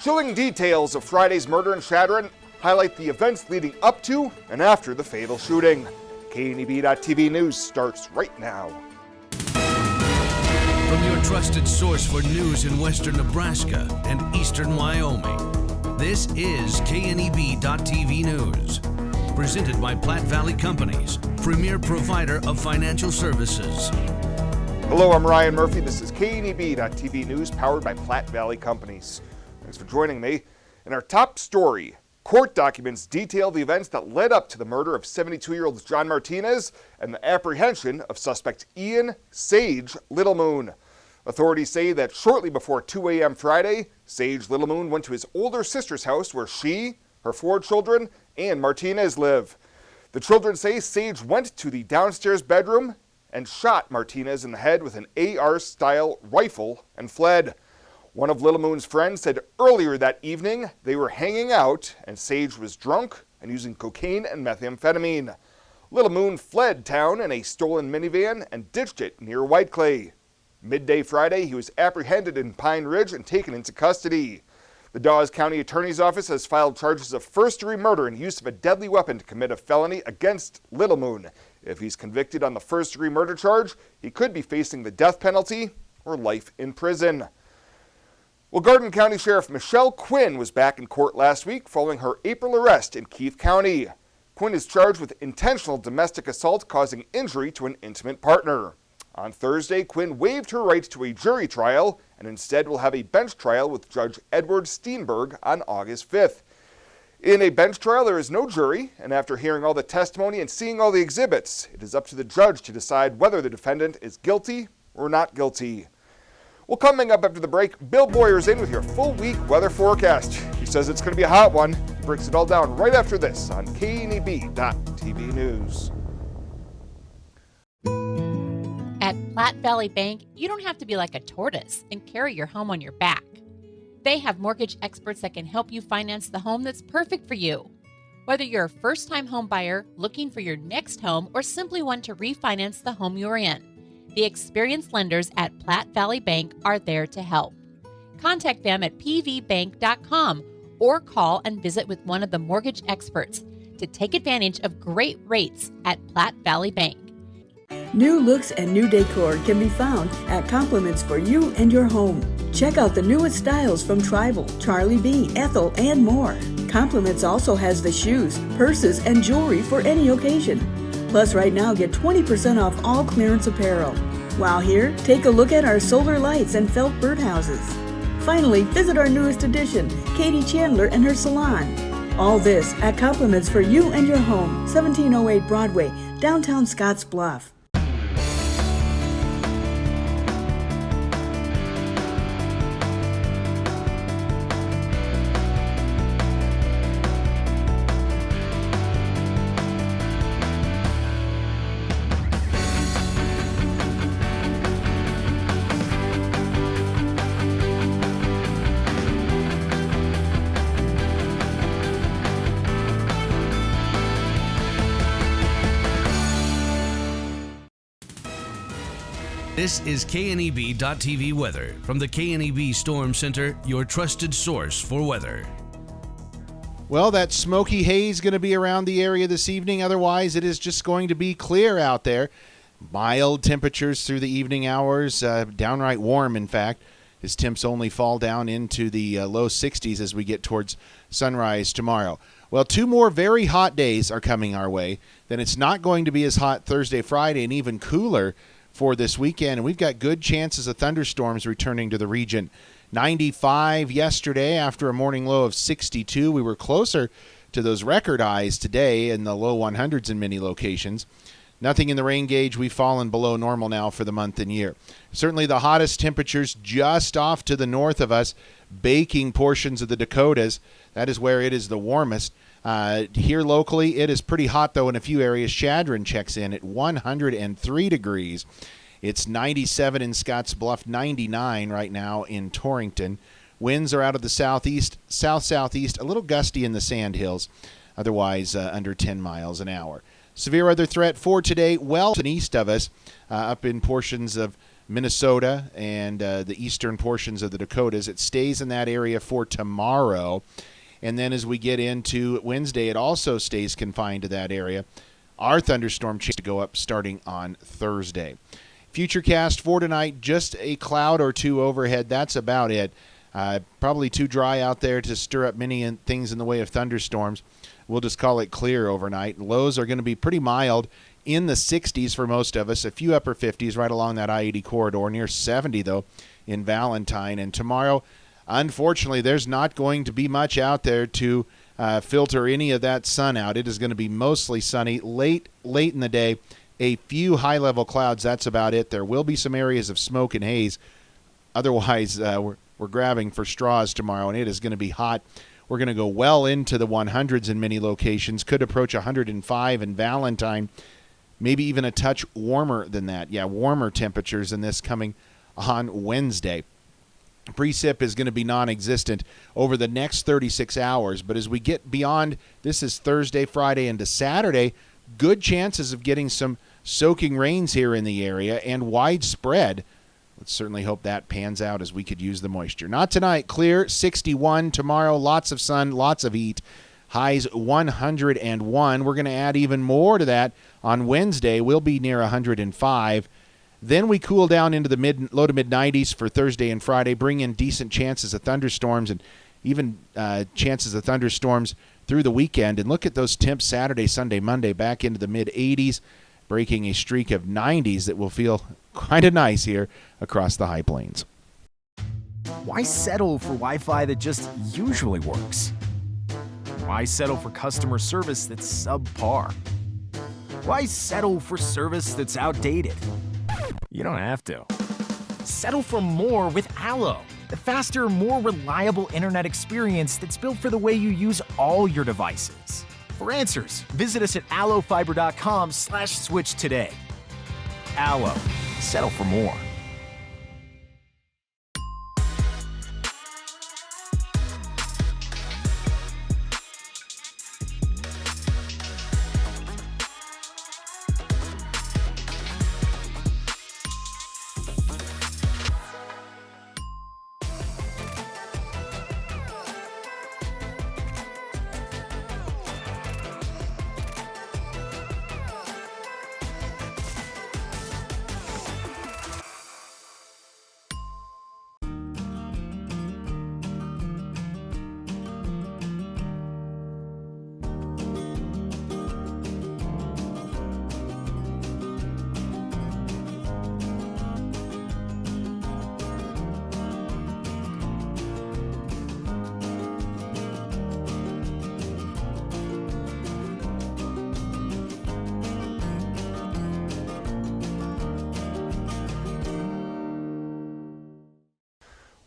Chilling details of Friday's murder in Chadron highlight the events leading up to and after the fatal shooting. KNEB.TV News starts right now. From your trusted source for news in western Nebraska and eastern Wyoming, this is KNEB.TV News. Presented by Platte Valley Companies, premier provider of financial services. Hello, I'm Ryan Murphy. This is KNEB.TV News powered by Platte Valley Companies. Thanks for joining me. In our top story, court documents detail the events that led up to the murder of 72-year-old John Martinez and the apprehension of suspect Ian Sage Littlemoon. Authorities say that shortly before 2 a.m. Friday, Sage Littlemoon went to his older sister's house where she, her 4 children, and Martinez live. The children say Sage went to the downstairs bedroom and shot Martinez in the head with an AR-style rifle and fled. One of Littlemoon's friends said earlier that evening they were hanging out and Sage was drunk and using cocaine and methamphetamine. Littlemoon fled town in a stolen minivan and ditched it near White Clay. Midday Friday, he was apprehended in Pine Ridge and taken into custody. The Dawes County Attorney's Office has filed charges of first-degree murder and use of a deadly weapon to commit a felony against Littlemoon. If he's convicted on the first-degree murder charge, he could be facing the death penalty or life in prison. Well, Garden County Sheriff Michelle Quinn was back in court last week following her April arrest in Keith County. Quinn is charged with intentional domestic assault causing injury to an intimate partner. On Thursday, Quinn waived her right to a jury trial and instead will have a bench trial with Judge Edward Steenberg on August 5th. In a bench trial, there is no jury, and after hearing all the testimony and seeing all the exhibits, it is up to the judge to decide whether the defendant is guilty or not guilty. Well, coming up after the break, Bill Boyer's in with your full week weather forecast. He says it's going to be a hot one. He breaks it all down right after this on KNEB.TV News. At Platte Valley Bank, you don't have to be like a tortoise and carry your home on your back. They have mortgage experts that can help you finance the home that's perfect for you. Whether you're a first-time home buyer looking for your next home or simply want to refinance the home you're in, the experienced lenders at Platte Valley Bank are there to help. Contact them at pvbank.com or call and visit with one of the mortgage experts to take advantage of great rates at Platte Valley Bank. New looks and new decor can be found at Compliments for You and Your Home. Check out the newest styles from Tribal, Charlie B, Ethel, and more. Compliments also has the shoes, purses, and jewelry for any occasion. Plus, right now, get 20% off all clearance apparel. While here, take a look at our solar lights and felt birdhouses. Finally, visit our newest addition, Katie Chandler and her salon. All this at Compliments for You and Your Home, 1708 Broadway, downtown Scottsbluff. This is KNEB.TV weather from the KNEB Storm Center, your trusted source for weather. Well, that smoky haze going to be around the area this evening. Otherwise, it is just going to be clear out there. Mild temperatures through the evening hours, downright warm, in fact, as temps only fall down into the low 60s as we get towards sunrise tomorrow. Well, 2 more very hot days are coming our way. Then it's not going to be as hot Thursday, Friday, and even cooler for this weekend, and we've got good chances of thunderstorms returning to the region. 95 yesterday after a morning low of 62. We were closer to those record highs today in the low 100s in many locations. Nothing in the rain gauge. We've fallen below normal now for the month and year. Certainly the hottest temperatures just off to the north of us, baking portions of the Dakotas. That is where it is the warmest. Here locally, it is pretty hot, though, in a few areas. Chadron checks in at 103 degrees. It's 97 in Scottsbluff, 99 right now in Torrington. Winds are out of the southeast, south-southeast, a little gusty in the Sandhills, otherwise under 10 miles an hour. Severe weather threat for today, well to the east of us, up in portions of Minnesota and the eastern portions of the Dakotas. It stays in that area for tomorrow. And then as we get into Wednesday, it also stays confined to that area. Our thunderstorm chance to go up starting on Thursday. Futurecast for tonight, just a cloud or two overhead. That's about it. Probably too dry out there to stir up many things in the way of thunderstorms. We'll just call it clear overnight. Lows are going to be pretty mild in the 60s for most of us. A few upper 50s right along that I-80 corridor. Near 70, though, in Valentine. And tomorrow, unfortunately, there's not going to be much out there to filter any of that sun out. It is going to be mostly sunny late in the day. A few high-level clouds, that's about it. There will be some areas of smoke and haze. Otherwise, we're grabbing for straws tomorrow, and it is going to be hot. We're going to go well into the 100s in many locations. Could approach 105 in Valentine. Maybe even a touch warmer than that. Yeah, warmer temperatures than this coming on Wednesday. Precip is going to be non-existent over the next 36 hours. But as we get beyond, this is Thursday, Friday, into Saturday, good chances of getting some soaking rains here in the area and widespread. Let's certainly hope that pans out as we could use the moisture. Not tonight. Clear, 61. Tomorrow, lots of sun, lots of heat. Highs 101. We're going to add even more to that on Wednesday. We'll be near 105. Then we cool down into the low to mid 90s for Thursday and Friday, bring in decent chances of thunderstorms and even chances of thunderstorms through the weekend. And look at those temps Saturday, Sunday, Monday, back into the mid 80s, breaking a streak of 90s that will feel kind of nice here across the high plains. Why settle for Wi-Fi that just usually works? Why settle for customer service that's subpar? Why settle for service that's outdated? You don't have to. Settle for more with Allo, the faster, more reliable internet experience that's built for the way you use all your devices. For answers, visit us at allofiber.com/switch today. Allo, settle for more.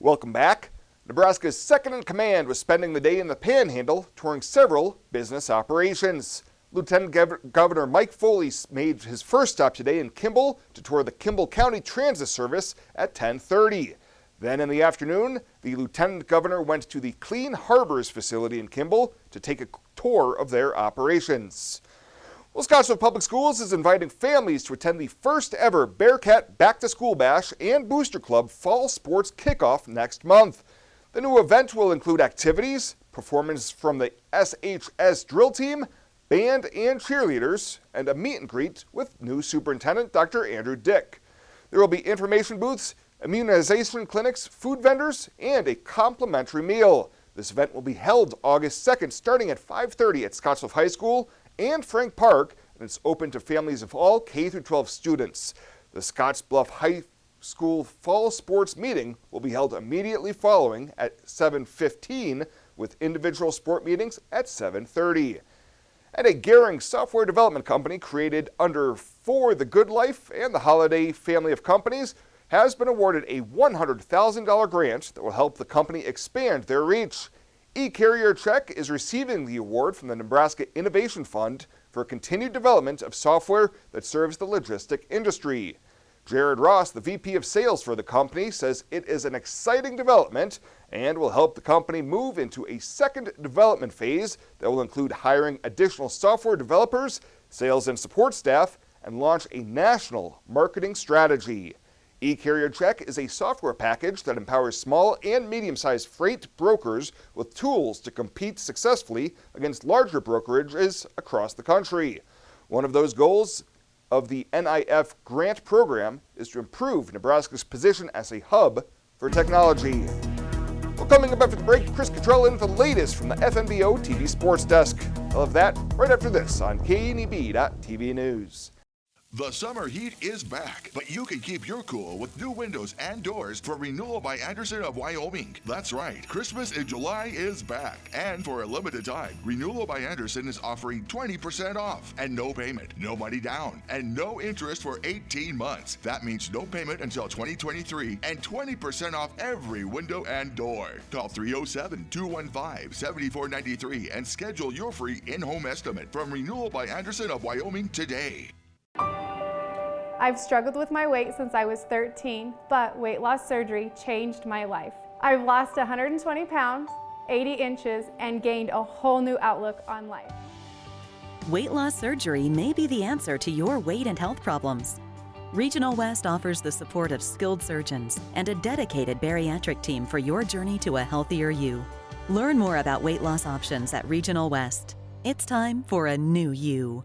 Welcome back. Nebraska's second in command was spending the day in the Panhandle, touring several business operations. Lieutenant Governor Mike Foley made his first stop today in Kimball to tour the Kimball County Transit Service at 10:30. Then in the afternoon, the Lieutenant Governor went to the Clean Harbors facility in Kimball to take a tour of their operations. Well, Scottsbluff Public Schools is inviting families to attend the first ever Bearcat Back to School Bash and Booster Club Fall Sports Kickoff next month. The new event will include activities, performance from the SHS drill team, band and cheerleaders, and a meet and greet with new Superintendent Dr. Andrew Dick. There will be information booths, immunization clinics, food vendors, and a complimentary meal. This event will be held August 2nd starting at 5:30 at Scottsbluff High School and Frank Park, and it's open to families of all K-12 students. The Scottsbluff High School Fall Sports Meeting will be held immediately following at 7:15 with individual sport meetings at 7:30. And a Gehring software development company created under For the Good Life and the Holiday family of companies has been awarded a $100,000 grant that will help the company expand their reach. eCarrier Check is receiving the award from the Nebraska Innovation Fund for continued development of software that serves the logistic industry. Jared Ross, the VP of Sales for the company, says it is an exciting development and will help the company move into a second development phase that will include hiring additional software developers, sales and support staff, and launch a national marketing strategy. eCarrier Check is a software package that empowers small and medium-sized freight brokers with tools to compete successfully against larger brokerages across the country. One of those goals of the NIF grant program is to improve Nebraska's position as a hub for technology. Well, coming up after the break, Chris Cottrell in for the latest from the FNBO TV Sports Desk. I'll have that right after this on KNEB.TV News. The summer heat is back, but you can keep your cool with new windows and doors from Renewal by Anderson of Wyoming. That's right, Christmas in July is back. And for a limited time, Renewal by Anderson is offering 20% off and no payment, no money down, and no interest for 18 months. That means no payment until 2023 and 20% off every window and door. Call 307-215-7493 and schedule your free in-home estimate from Renewal by Anderson of Wyoming today. I've struggled with my weight since I was 13, but weight loss surgery changed my life. I've lost 120 pounds, 80 inches, and gained a whole new outlook on life. Weight loss surgery may be the answer to your weight and health problems. Regional West offers the support of skilled surgeons and a dedicated bariatric team for your journey to a healthier you. Learn more about weight loss options at Regional West. It's time for a new you.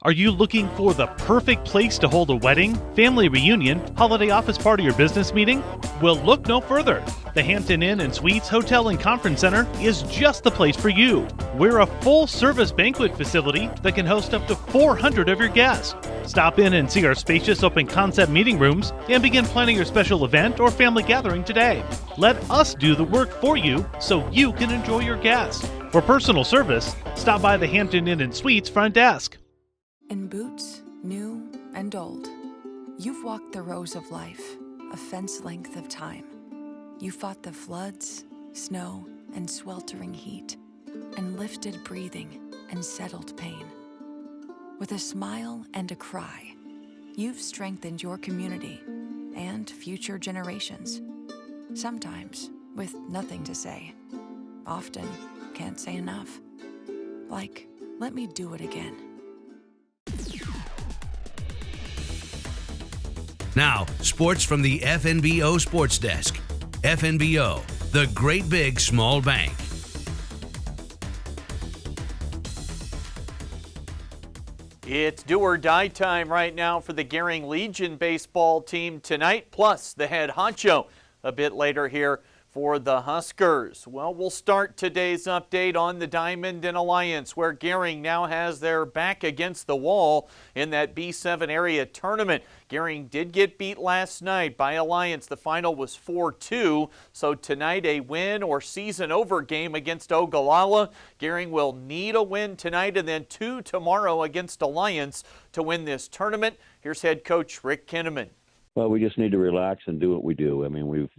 Are you looking for the perfect place to hold a wedding, family reunion, holiday office party, or business meeting? Well, look no further. The Hampton Inn and Suites Hotel and Conference Center is just the place for you. We're a full-service banquet facility that can host up to 400 of your guests. Stop in and see our spacious open-concept meeting rooms and begin planning your special event or family gathering today. Let us do the work for you so you can enjoy your guests. For personal service, stop by the Hampton Inn and Suites front desk. In boots, new and old, you've walked the rows of life, a fence length of time. You fought the floods, snow, and sweltering heat, and lifted breathing and settled pain. With a smile and a cry, you've strengthened your community and future generations. Sometimes with nothing to say, often can't say enough. Like, let me do it again. Now, sports from the FNBO Sports Desk. FNBO, the great big small bank. It's do or die time right now for the Gering Legion baseball team tonight, plus the head honcho a bit later here for the Huskers. Well, we'll start today's update on the Diamond and Alliance, where Gering now has their back against the wall in that B7 area tournament. Gering did get beat last night by Alliance. The final was 4-2, so tonight a win or season over game against Ogallala. Gering will need a win tonight and then 2 tomorrow against Alliance to win this tournament. Here's head coach Rick Kinnaman. Well, we just need to relax and do what we do. I mean, we've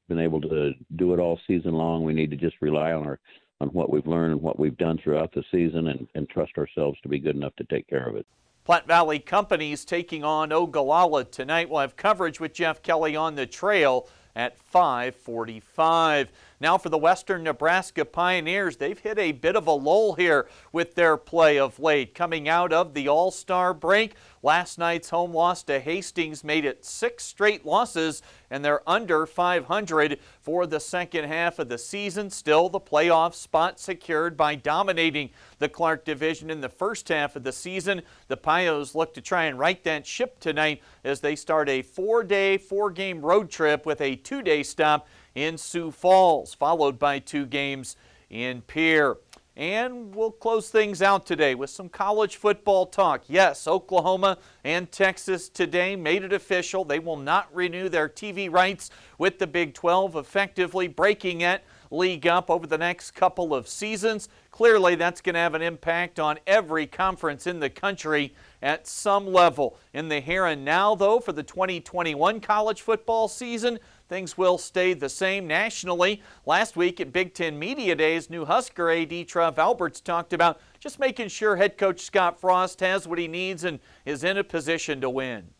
been able to do it all season long. We need to just rely on what we've learned and what we've done throughout the season and trust ourselves to be good enough to take care of it. Platte Valley Companies taking on Ogallala tonight. We'll have coverage with Jeff Kelly on the trail at 5:45. Now for the Western Nebraska Pioneers, they've hit a bit of a lull here with their play of late. Coming out of the All-Star break, last night's home loss to Hastings made it 6 straight losses, and they're under 500 for the second half of the season. Still, the playoff spot secured by dominating the Clark Division in the first half of the season. The Pios look to try and right that ship tonight as they start a 4-game road trip with a 2-day stop in Sioux Falls, followed by 2 games in Pierre. And we'll close things out today with some college football talk. Yes, Oklahoma and Texas today made it official. They will not renew their TV rights with the Big 12, effectively breaking it league up over the next couple of seasons. Clearly, that's going to have an impact on every conference in the country at some level. In the here and now, though, for the 2021 college football season, things will stay the same nationally. Last week at Big Ten Media Days, new Husker AD Trev Alberts talked about just making sure head coach Scott Frost has what he needs and is in a position to win.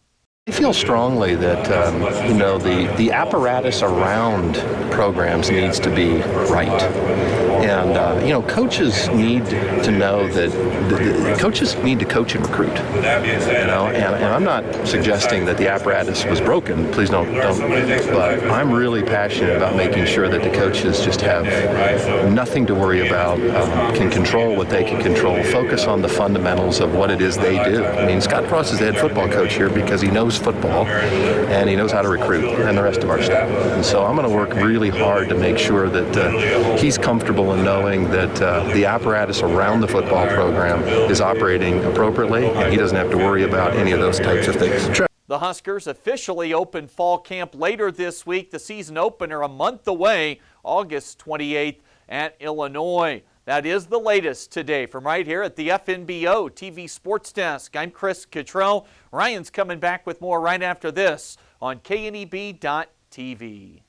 I feel strongly that the apparatus around programs needs to be right, and coaches need to know that coaches need to coach and recruit. And I'm not suggesting that the apparatus was broken. Please don't. But I'm really passionate about making sure that the coaches just have nothing to worry about, can control what they can control, focus on the fundamentals of what it is they do. I mean, Scott Frost is the head football coach here because he knows football and he knows how to recruit, and the rest of our staff. And so I'm going to work really hard to make sure that he's comfortable in knowing that the apparatus around the football program is operating appropriately, and he doesn't have to worry about any of those types of things. The Huskers officially open fall camp later this week. The season opener a month away, August 28th at Illinois. That is the latest today from right here at the FNBO TV Sports Desk. I'm Chris Cottrell. Ryan's coming back with more right after this on KNEB.TV.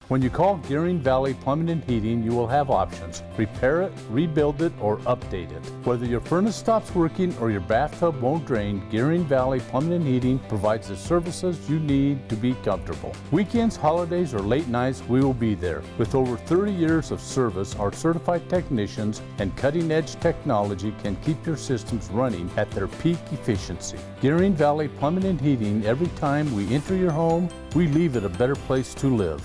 When you call Gearing Valley Plumbing and Heating, you will have options. Repair it, rebuild it, or update it. Whether your furnace stops working or your bathtub won't drain, Gearing Valley Plumbing and Heating provides the services you need to be comfortable. Weekends, holidays, or late nights, we will be there. With over 30 years of service, our certified technicians and cutting-edge technology can keep your systems running at their peak efficiency. Gearing Valley Plumbing and Heating, every time we enter your home, we leave it a better place to live.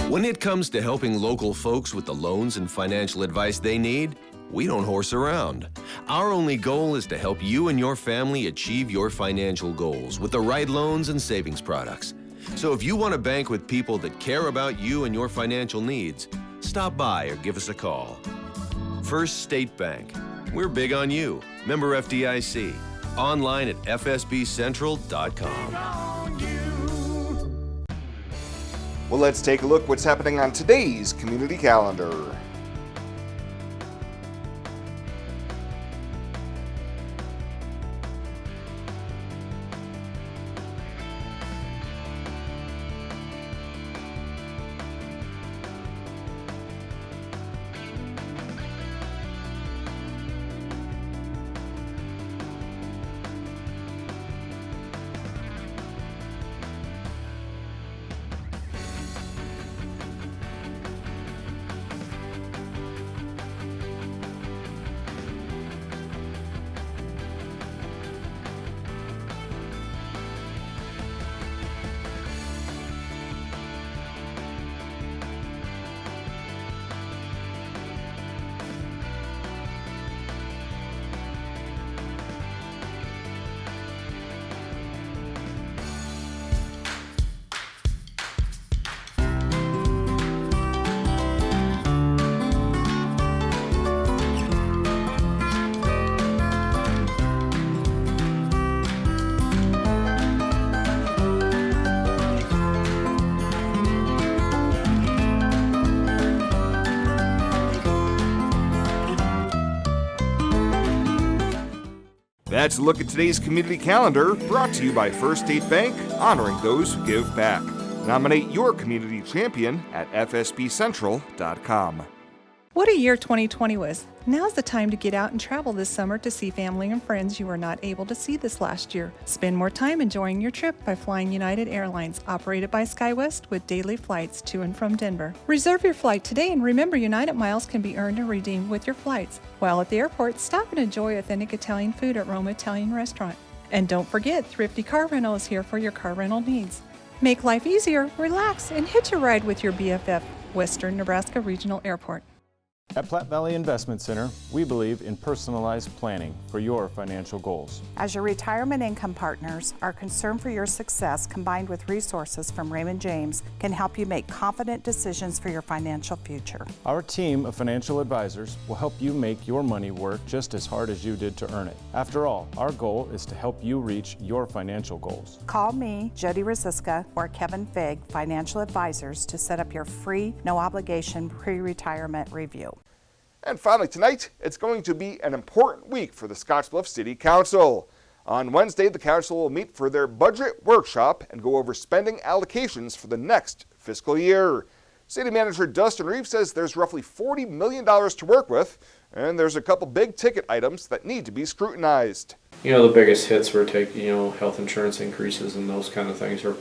When it comes to helping local folks with the loans and financial advice they need, we don't horse around. Our only goal is to help you and your family achieve your financial goals with the right loans and savings products. So if you want to bank with people that care about you and your financial needs, stop by or give us a call. First State Bank. We're big on you. Member FDIC. Online at fsbcentral.com. Well, let's take a look what's happening on today's community calendar. That's a look at today's community calendar, brought to you by First State Bank, honoring those who give back. Nominate your community champion at fsbcentral.com. What a year 2020 was. Now's the time to get out and travel this summer to see family and friends you were not able to see this last year. Spend more time enjoying your trip by flying United Airlines, operated by SkyWest with daily flights to and from Denver. Reserve your flight today and remember United miles can be earned and redeemed with your flights. While at the airport, stop and enjoy authentic Italian food at Roma Italian Restaurant. And don't forget, Thrifty Car Rental is here for your car rental needs. Make life easier, relax, and hitch a ride with your BFF, Western Nebraska Regional Airport. At Platte Valley Investment Center, we believe in personalized planning for your financial goals. As your retirement income partners, our concern for your success combined with resources from Raymond James can help you make confident decisions for your financial future. Our team of financial advisors will help you make your money work just as hard as you did to earn it. After all, our goal is to help you reach your financial goals. Call me, Jody Rosiska, or Kevin Fig, Financial Advisors, to set up your free, no-obligation pre-retirement review. And finally tonight, it's going to be an important week for the Scottsbluff City Council. On Wednesday, the council will meet for their budget workshop and go over spending allocations for the next fiscal year. City Manager Dustin Reeves says there's roughly $40 million to work with, and there's a couple big ticket items that need to be scrutinized. You know, the biggest hits we're taking, health insurance increases and those kind of things are,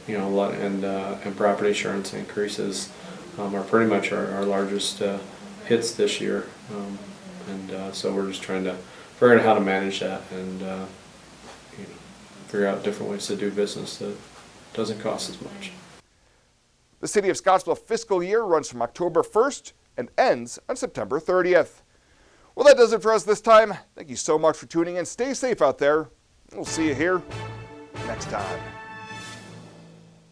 a lot, and property insurance increases are pretty much our largest hits this year, so we're just trying to figure out how to manage that and figure out different ways to do business that doesn't cost as much. The City of Scottsbluff fiscal year runs from October 1st and ends on September 30th. Well, that does it for us this time. Thank you so much for tuning in. Stay safe out there. We'll see you here next time.